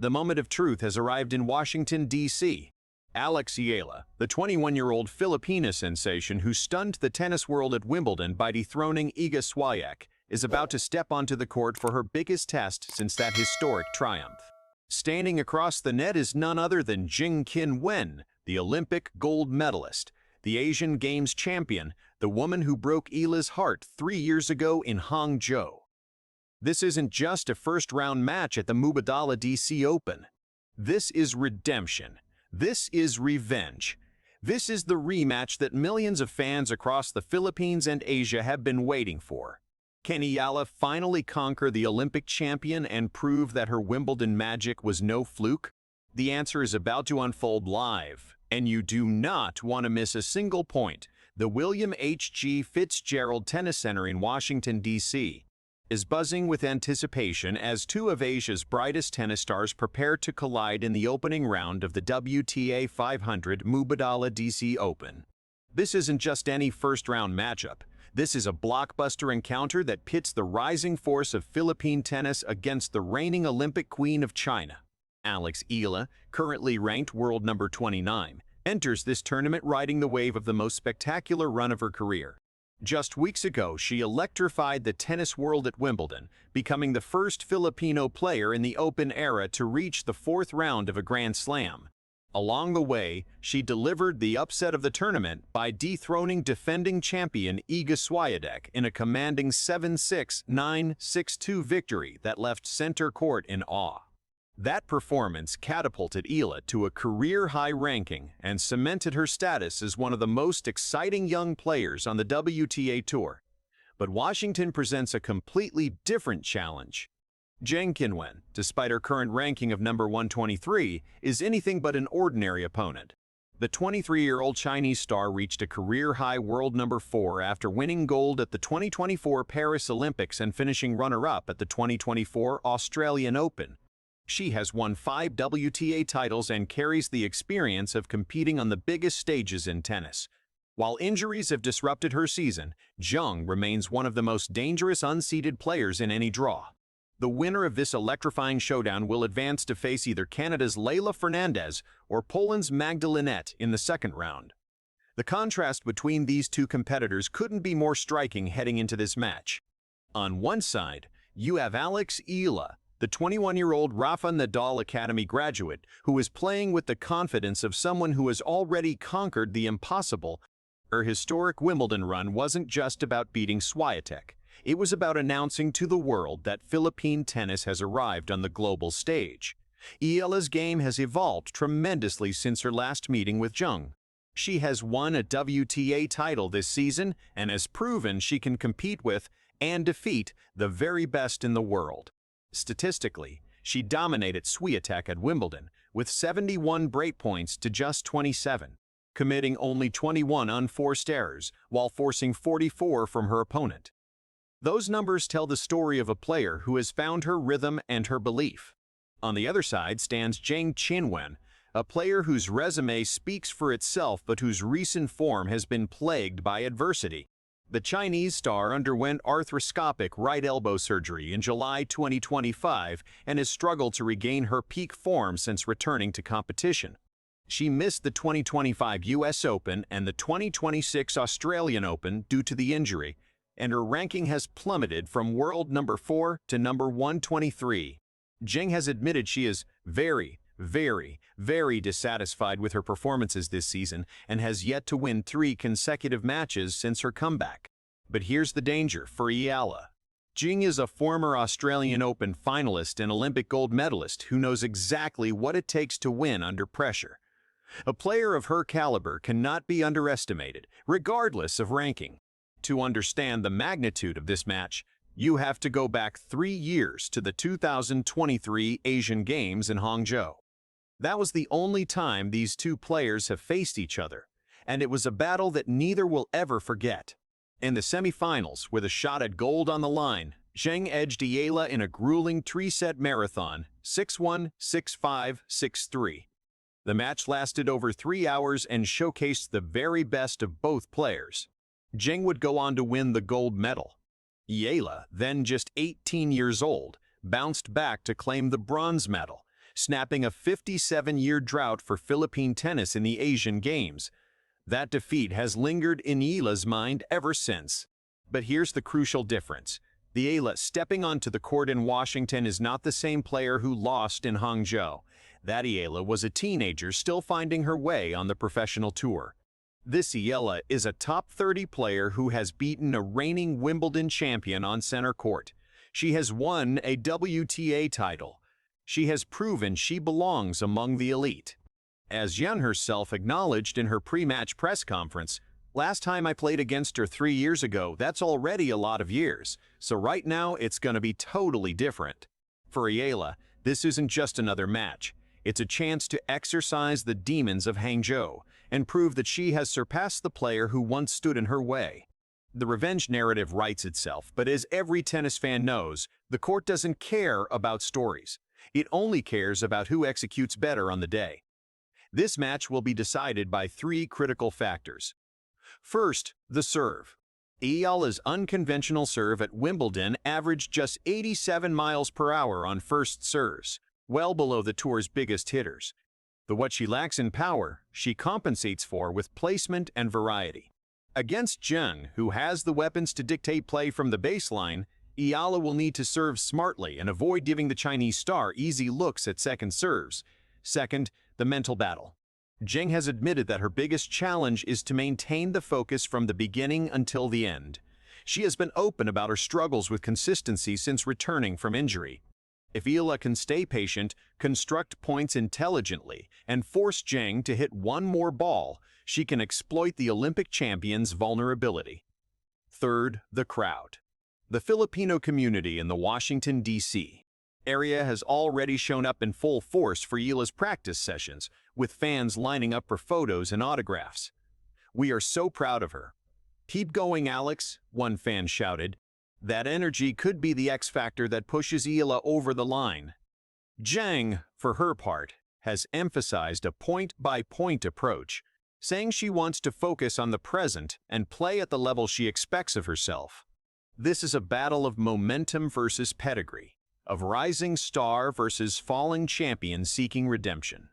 The moment of truth has arrived in Washington, D.C. Eala, the 21-year-old Filipina sensation who stunned the tennis world at Wimbledon by dethroning Iga Swiatek, is about to step onto the court for her biggest test since that historic triumph. Standing across the net is none other than Zheng Qinwen, the Olympic gold medalist, the Asian Games champion, the woman who broke Eala's heart 3 years ago in Hangzhou. This isn't just a first-round match at the Mubadala DC Open. This is redemption. This is revenge. This is the rematch that millions of fans across the Philippines and Asia have been waiting for. Can Eala finally conquer the Olympic champion and prove that her Wimbledon magic was no fluke? The answer is about to unfold live, and you do not want to miss a single point. The William H.G. Fitzgerald Tennis Center in Washington, D.C. is buzzing with anticipation as two of Asia's brightest tennis stars prepare to collide in the opening round of the WTA 500 Mubadala DC Open. This isn't just any first-round matchup. This is a blockbuster encounter that pits the rising force of Philippine tennis against the reigning Olympic queen of China. Eala, currently ranked world number 29, enters this tournament riding the wave of the most spectacular run of her career. Just weeks ago, she electrified the tennis world at Wimbledon, becoming the first Filipino player in the Open era to reach the fourth round of a Grand Slam. Along the way, she delivered the upset of the tournament by dethroning defending champion Iga Swiatek in a commanding 7-6, 9-6-2 victory that left center court in awe. That performance catapulted Eala to a career-high ranking and cemented her status as one of the most exciting young players on the WTA Tour. But Washington presents a completely different challenge. Zheng Qinwen, despite her current ranking of number 123, is anything but an ordinary opponent. The 23-year-old Chinese star reached a career-high world number 4 after winning gold at the 2024 Paris Olympics and finishing runner-up at the 2024 Australian Open. She has won 5 WTA titles and carries the experience of competing on the biggest stages in tennis. While injuries have disrupted her season, Zheng remains one of the most dangerous unseeded players in any draw. The winner of this electrifying showdown will advance to face either Canada's Leila Fernandez or Poland's Magda Linette in the second round. The contrast between these two competitors couldn't be more striking heading into this match. On one side, you have Eala, the 21-year-old Rafa Nadal Academy graduate who is playing with the confidence of someone who has already conquered the impossible. Her historic Wimbledon run wasn't just about beating Swiatek. It was about announcing to the world that Philippine tennis has arrived on the global stage. Eala's game has evolved tremendously since her last meeting with Zheng. She has won a WTA title this season and has proven she can compete with and defeat the very best in the world. Statistically, she dominated Swiatek at Wimbledon with 71 break points to just 27, committing only 21 unforced errors while forcing 44 from her opponent. Those numbers tell the story of a player who has found her rhythm and her belief. On the other side stands Zheng Qinwen, a player whose resume speaks for itself but whose recent form has been plagued by adversity. The Chinese star underwent arthroscopic right elbow surgery in July 2025 and has struggled to regain her peak form since returning to competition. She missed the 2025 US Open and the 2026 Australian Open due to the injury, and her ranking has plummeted from world number 4 to number 123. Zheng has admitted she is very dissatisfied with her performances this season and has yet to win 3 consecutive matches since her comeback. But here's the danger for Eala. Zheng is a former Australian Open finalist and Olympic gold medalist who knows exactly what it takes to win under pressure. A player of her caliber cannot be underestimated, regardless of ranking. To understand the magnitude of this match, you have to go back 3 years to the 2023 Asian Games in Hangzhou. That was the only time these two players have faced each other, and it was a battle that neither will ever forget. In the semifinals, with a shot at gold on the line, Zheng edged Eala in a grueling 3-set marathon, 6-1, 6-5, 6-3. The match lasted over 3 hours and showcased the very best of both players. Zheng would go on to win the gold medal. Eala, then just 18 years old, bounced back to claim the bronze medal, snapping a 57-year drought for Philippine tennis in the Asian Games. That defeat has lingered in Eala's mind ever since. But here's the crucial difference. The Eala stepping onto the court in Washington is not the same player who lost in Hangzhou. That Eala was a teenager still finding her way on the professional tour. This Eala is a top 30 player who has beaten a reigning Wimbledon champion on center court. She has won a WTA title. She has proven she belongs among the elite. As Zheng herself acknowledged in her pre-match press conference, "Last time I played against her 3 years ago, that's already a lot of years, so right now it's going to be totally different." For Eala, this isn't just another match. It's a chance to exercise the demons of Hangzhou and prove that she has surpassed the player who once stood in her way. The revenge narrative writes itself, but as every tennis fan knows, the court doesn't care about stories. It only cares about who executes better on the day. This match will be decided by 3 critical factors. First, the serve. Eala's unconventional serve at Wimbledon averaged just 87 miles per hour on first serves, well below the tour's biggest hitters. But what she lacks in power, she compensates for with placement and variety. Against Zheng, who has the weapons to dictate play from the baseline, Eala will need to serve smartly and avoid giving the Chinese star easy looks at second serves. Second, the mental battle. Zheng has admitted that her biggest challenge is to maintain the focus from the beginning until the end. She has been open about her struggles with consistency since returning from injury. If Eala can stay patient, construct points intelligently, and force Zheng to hit one more ball, she can exploit the Olympic champion's vulnerability. Third, the crowd. The Filipino community in the Washington, D.C. area has already shown up in full force for Eala's practice sessions, with fans lining up for photos and autographs. "We are so proud of her." "Keep going, Alex," one fan shouted. That energy could be the X factor that pushes Eala over the line. Zheng, for her part, has emphasized a point-by-point approach, saying she wants to focus on the present and play at the level she expects of herself. This is a battle of momentum versus pedigree, of rising star versus falling champion seeking redemption.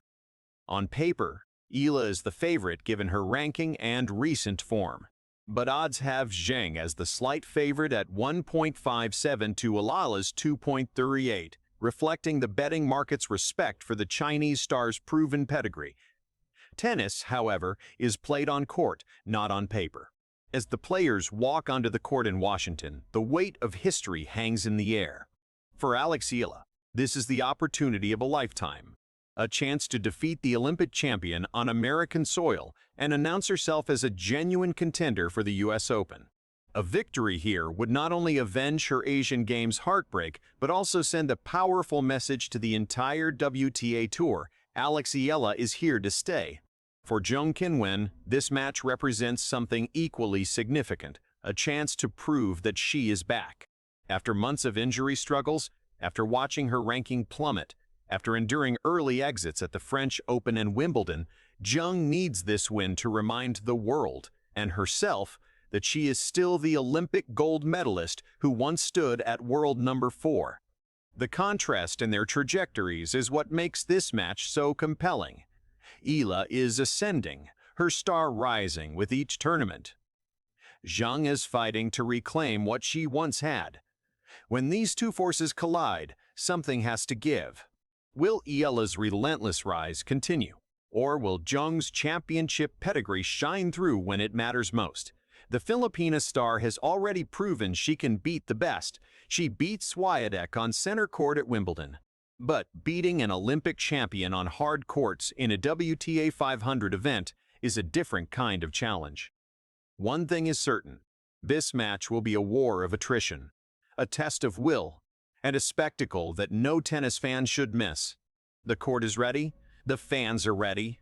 On paper, Eala is the favorite given her ranking and recent form, but odds have Zheng as the slight favorite at 1.57 to Eala's 2.38, reflecting the betting market's respect for the Chinese star's proven pedigree. Tennis, however, is played on court, not on paper. As the players walk onto the court in Washington, the weight of history hangs in the air. For Eala, this is the opportunity of a lifetime. A chance to defeat the Olympic champion on American soil and announce herself as a genuine contender for the U.S. Open. A victory here would not only avenge her Asian Games heartbreak, but also send a powerful message to the entire WTA Tour. Eala is here to stay. For Zheng Qinwen, this match represents something equally significant, a chance to prove that she is back. After months of injury struggles, after watching her ranking plummet, after enduring early exits at the French Open and Wimbledon, Zheng needs this win to remind the world and herself that she is still the Olympic gold medalist who once stood at world number 4. The contrast in their trajectories is what makes this match so compelling. Eala is ascending, her star rising with each tournament. Zheng is fighting to reclaim what she once had. When these two forces collide, something has to give. Will Eala's relentless rise continue, or will Zheng's championship pedigree shine through when it matters most? The Filipina star has already proven she can beat the best. She beat Swiatek on center court at Wimbledon. But beating an Olympic champion on hard courts in a WTA 500 event is a different kind of challenge. One thing is certain, this match will be a war of attrition, a test of will, and a spectacle that no tennis fan should miss. The court is ready, the fans are ready.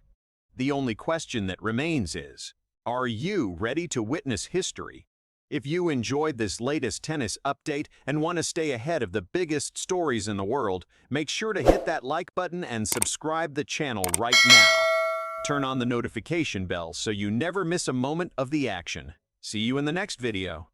The only question that remains is, are you ready to witness history? If you enjoyed this latest tennis update and want to stay ahead of the biggest stories in the world, make sure to hit that like button and subscribe the channel right now. Turn on the notification bell so you never miss a moment of the action. See you in the next video.